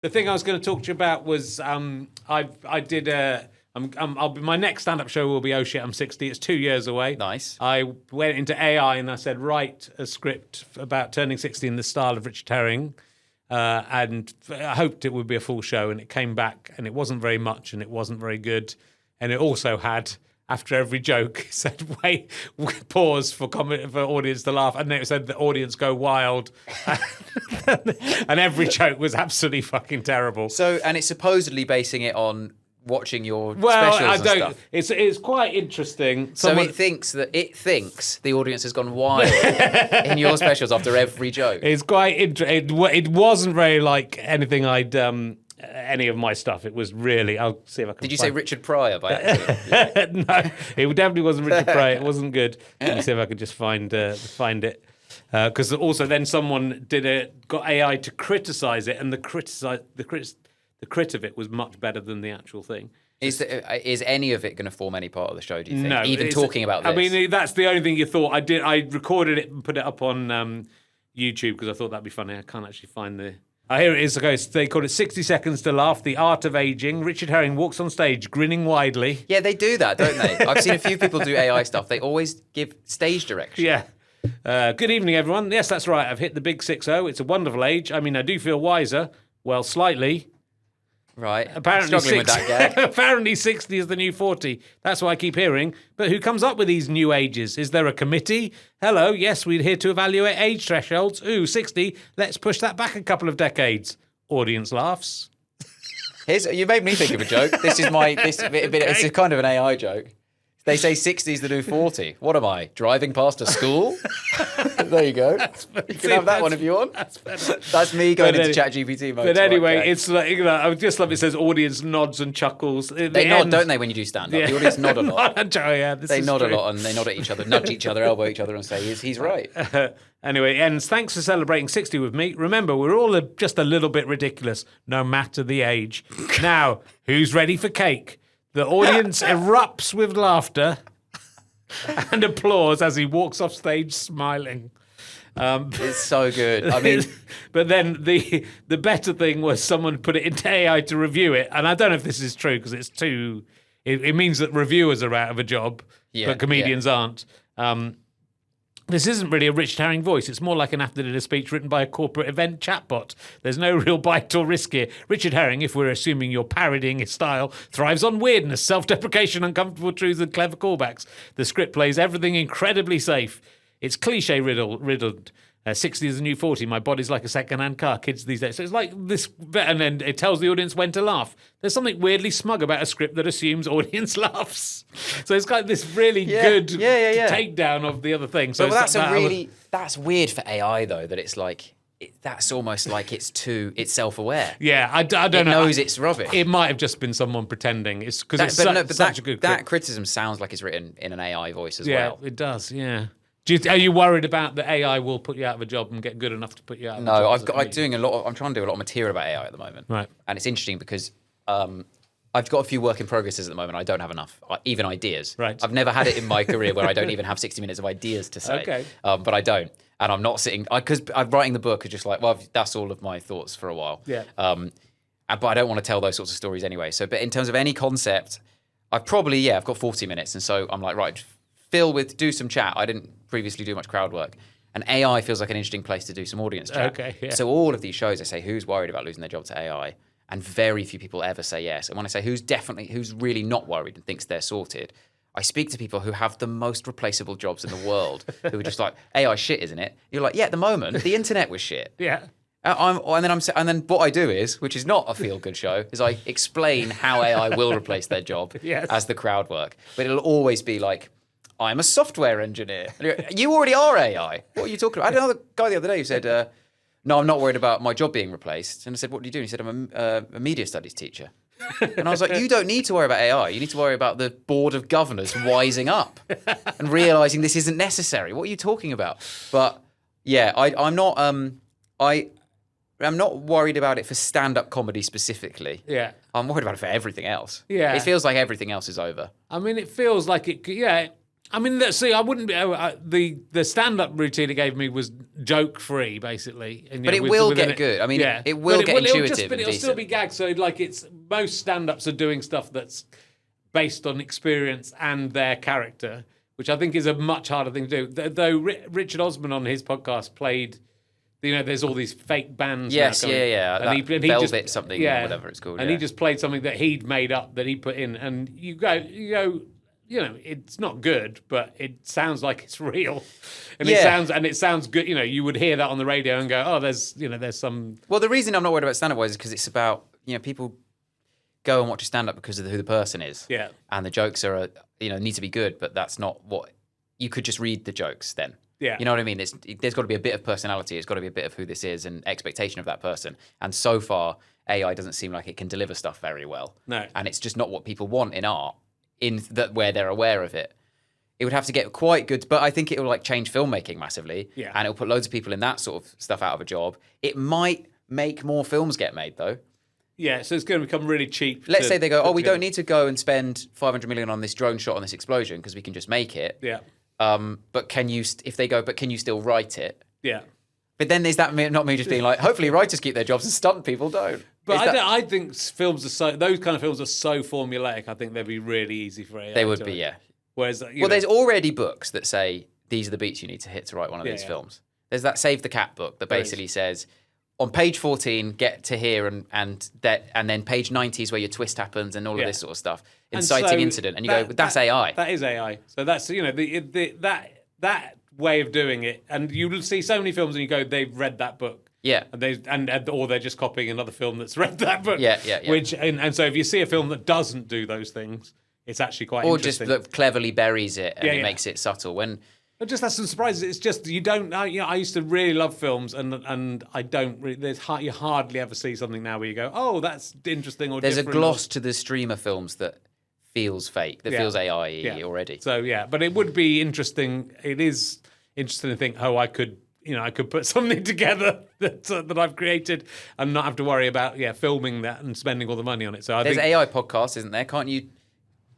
The thing I was going to talk to you about was I did my next stand-up show will be Oh Shit, I'm 60. It's 2 years away. Nice. I went into AI and I said, write a script about turning 60 in the style of Richard Herring. And I hoped it would be a full show, and it came back, and it wasn't very much, and it wasn't very good. And it also had, after every joke, it said, wait, pause for audience to laugh. And then it said, the audience go wild. And every joke was absolutely fucking terrible. So, and it's supposedly basing it on watching your specials and stuff. It's quite interesting. So it thinks the audience has gone wild in your specials after every joke. It's quite interesting. It wasn't very like anything I'd any of my stuff. It was really. I'll see if I can. Did you say Richard Pryor by accident? No, it definitely wasn't Richard Pryor. It wasn't good. Let me see if I could just find it. Because also then someone got AI to criticize it, and the crit of it was much better than the actual thing. Is any of it going to form any part of the show, do you think? No. Even talking about this? I mean, that's the only thing you thought. I recorded it and put it up on YouTube because I thought that'd be funny. I can't actually find the... here it is. Okay, so they call it 60 Seconds to Laugh, The Art of Aging. Richard Herring walks on stage grinning widely. Yeah, they do that, don't they? I've seen a few people do AI stuff. They always give stage direction. Yeah. Good evening, everyone. Yes, that's right. I've hit the big 60. It's a wonderful age. I mean, I do feel wiser. Well, slightly. Right. Apparently, struggling with that gag. Apparently 60 is the new 40. That's what I keep hearing. But who comes up with these new ages? Is there a committee? Hello, yes, we're here to evaluate age thresholds. Ooh, 60. Let's push that back a couple of decades. Audience laughs. You made me think of a joke. It's a kind of an AI joke. They say 60 is the new 40. What am I, driving past a school? There you go. You can have that one if you want. That's me going into ChatGPT mode. But anyway, it's like, I just love it says audience nods and chuckles. They nod, don't they, when you do stand-up? Yeah. The audience nod a lot. They nod a lot and they nod at each other, nudge each other, elbow each other and say, he's right. Anyway, it ends. Thanks for celebrating 60 with me. Remember, we're all just a little bit ridiculous, no matter the age. Now, who's ready for cake? The audience erupts with laughter and applause as he walks off stage smiling. It's so good. I mean, but then the better thing was someone put it into AI to review it, and I don't know if this is true because it's too. It means that reviewers are out of a job, but comedians aren't. This isn't really a Richard Herring voice. It's more like an after-dinner speech written by a corporate event chatbot. There's no real bite or risk here. Richard Herring, if we're assuming you're parodying his style, thrives on weirdness, self-deprecation, uncomfortable truths, and clever callbacks. The script plays everything incredibly safe. It's cliche-riddled. 60 is the new 40. My body's like a second-hand car. Kids these days. So it's like this, and then it tells the audience when to laugh. There's something weirdly smug about a script that assumes audience laughs. So it's got this really good takedown of the other thing. So that's weird for AI though. That it's like that's almost like it's self-aware. Yeah, I don't know. It knows it's rubbish. It might have just been someone pretending. It's because it's such a good. That criticism sounds like it's written in an AI voice as well. Yeah, it does. Yeah. Are you worried about that AI will put you out of a job and get good enough to put you out of a job? No, I'm trying to do a lot of material about AI at the moment. Right. And it's interesting because I've got a few work in progresses at the moment. I don't have enough, even ideas. Right. I've never had it in my career where I don't even have 60 minutes of ideas to say. Okay. But I don't. And I'm not sitting, because I'm writing the book is just like, well, that's all of my thoughts for a while. Yeah. But I don't want to tell those sorts of stories anyway. So, but in terms of any concept, I've got 40 minutes. And so I'm like, right, do some chat. I didn't previously do much crowd work. And AI feels like an interesting place to do some audience chat. Okay, yeah. So all of these shows, I say, who's worried about losing their job to AI? And very few people ever say yes. And when I say who's really not worried and thinks they're sorted, I speak to people who have the most replaceable jobs in the world, who are just like, AI shit, isn't it? You're like, yeah, at the moment, the internet was shit. Yeah. And then what I do is, which is not a feel-good show, is I explain how AI will replace their job as the crowd work. But it'll always be like, I'm a software engineer. You already are AI. What are you talking about? I had another guy the other day who said, no, I'm not worried about my job being replaced. And I said, what do you do? And he said, I'm a media studies teacher. And I was like, you don't need to worry about AI. You need to worry about the board of governors wising up and realizing this isn't necessary. What are you talking about? But yeah, I'm not worried about it for stand-up comedy specifically. Yeah. I'm worried about it for everything else. Yeah. It feels like everything else is over. I mean, it feels like it, I mean, see, I wouldn't be. The stand-up routine it gave me was joke-free, basically. And, but it will get good. I mean, it will get intuitive. But it'll still be gagged. So, like, most stand-ups are doing stuff that's based on experience and their character, which I think is a much harder thing to do. Though Richard Osman on his podcast played. There's all these fake bands. Yes, now yeah. And he Velvet just, something, or whatever it's called. And he just played something that he'd made up that he put in, and you go, it's not good, but it sounds like it's real, and it sounds good. You would hear that on the radio and go, oh, there's some. Well, the reason I'm not worried about stand-up wise is because it's about people go and watch a stand-up because of who the person is. Yeah. And the jokes are need to be good, but that's not what you could just read the jokes then. Yeah. You know what I mean? There's got to be a bit of personality. It's got to be a bit of who this is and expectation of that person. And so far, AI doesn't seem like it can deliver stuff very well. No. And it's just not what people want in art, where they're aware of it. It would have to get quite good, but I think it will change filmmaking massively. Yeah. And it'll put loads of people in that sort of stuff out of a job. It might make more films get made, though. Yeah, so it's going to become really cheap. Let's say they go, we don't need to go and spend 500 million on this drone shot on this explosion because we can just make it. Yeah. But can you still write it? Yeah. But then there's that not me just being like, hopefully writers keep their jobs and stunt people don't. But I think those kind of films are so formulaic. I think they'd be really easy for AI. They would be, yeah. Whereas, there's already books that say these are the beats you need to hit to write one of these films. There's that Save the Cat book that basically says on page 14, get to here and then page 90 is where your twist happens and all of this sort of stuff. Inciting incident, and you go, that's AI. That is AI. So that's that way of doing it, and you'll see so many films, and you go, they've read that book, or they're just copying another film that's read that book, Which and so if you see a film that doesn't do those things, it's actually quite interesting. Or just cleverly buries it and it makes it subtle when. It just has some surprises. It's just you don't. I used to really love films, and I don't. Really, you hardly ever see something now where you go, oh, that's interesting. Or there's different. A gloss to the streamer films that feels fake, that feels AI already. So but it would be interesting. It is interesting to think, oh, I could put something together that I've created and not have to worry about filming that and spending all the money on it. So there's AI podcasts, isn't there? Can't you?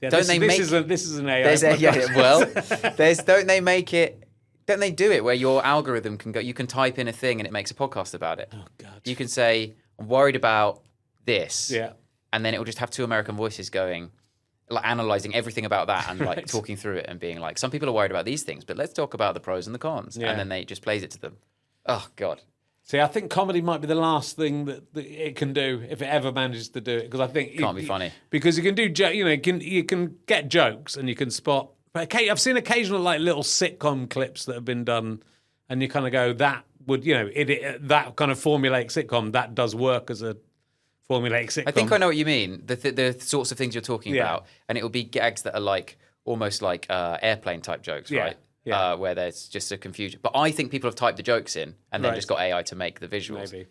Yeah, this is an AI podcast. Don't they make it? Don't they do it where your algorithm can go? You can type in a thing and it makes a podcast about it. Oh God! You can say, "I'm worried about this," and then it will just have two American voices going, analyzing everything about that and talking through it and being like, "Some people are worried about these things, but let's talk about the pros and the cons." And then they just plays it to them. Oh God! See, I think comedy might be the last thing that it can do if it ever manages to do it, because I think it can't be funny because you can do you can get jokes and you can spot. But I've seen occasional little sitcom clips that have been done, and you kind of go, that would that kind of formulaic sitcom that does work as a formulaic sitcom. I think I know what you mean. The sorts of things you're talking about, and it will be gags that are almost like airplane type jokes, right? Yeah. Where there's just a confusion. But I think people have typed the jokes in and then just got AI to make the visuals. Maybe.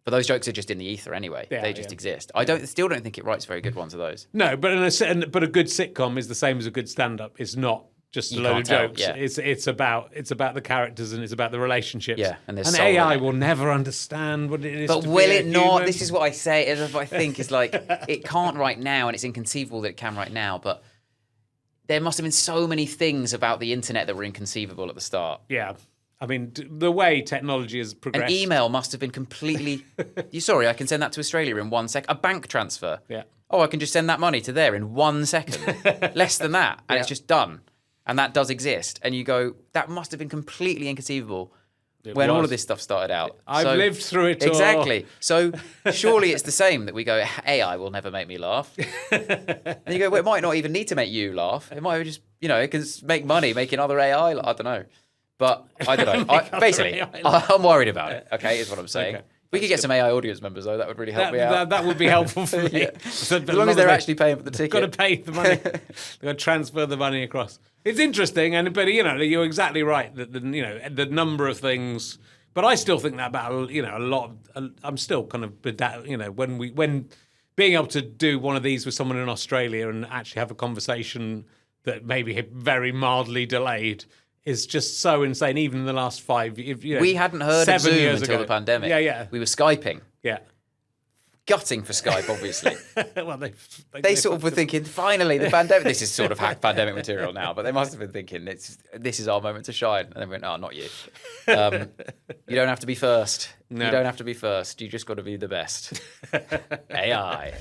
But those jokes are just in the ether anyway. They just exist. I still don't think it writes very good ones of those. No, but a good sitcom is the same as a good stand-up. It's not just a load of jokes. Yeah. It's about the characters and it's about the relationships. Yeah, and AI will never understand what it is. But will it not? Human. This is what I say. Is what I think is it can't right now, and it's inconceivable that it can right now. But there must have been so many things about the internet that were inconceivable at the start. Yeah. I mean, the way technology has progressed. An email must have been completely... Sorry, I can send that to Australia in 1 second. A bank transfer. Yeah. Oh, I can just send that money to there in 1 second. Less than that. And it's just done. And that does exist. And you go, that must have been completely inconceivable when all of this stuff started out. I've lived through it all. Exactly. So surely it's the same that we go, AI will never make me laugh. And you go, well, it might not even need to make you laugh. It might just, it can make money making other AI. I don't know. But I don't know. Basically, I'm worried about it, okay, is what I'm saying. Okay. We could get some AI audience members, though. That would really help me out. That would be helpful for me. So, as long as they're actually paying for the ticket. Got to pay the money. They've got to transfer the money across. It's interesting, but you're exactly right that the number of things. But I still think that about a lot. I'm still kind of when being able to do one of these with someone in Australia and actually have a conversation that maybe very mildly delayed is just so insane. Even in the last 5 years, we hadn't heard of Zoom until the pandemic. Yeah. We were Skyping. Yeah. Gutting for Skype, obviously. Well, they sort of were thinking, finally, the pandemic. This is sort of hack pandemic material now, but they must have been thinking, this is our moment to shine. And they went, oh, not you. You don't have to be first. No. You don't have to be first. You just got to be the best. AI.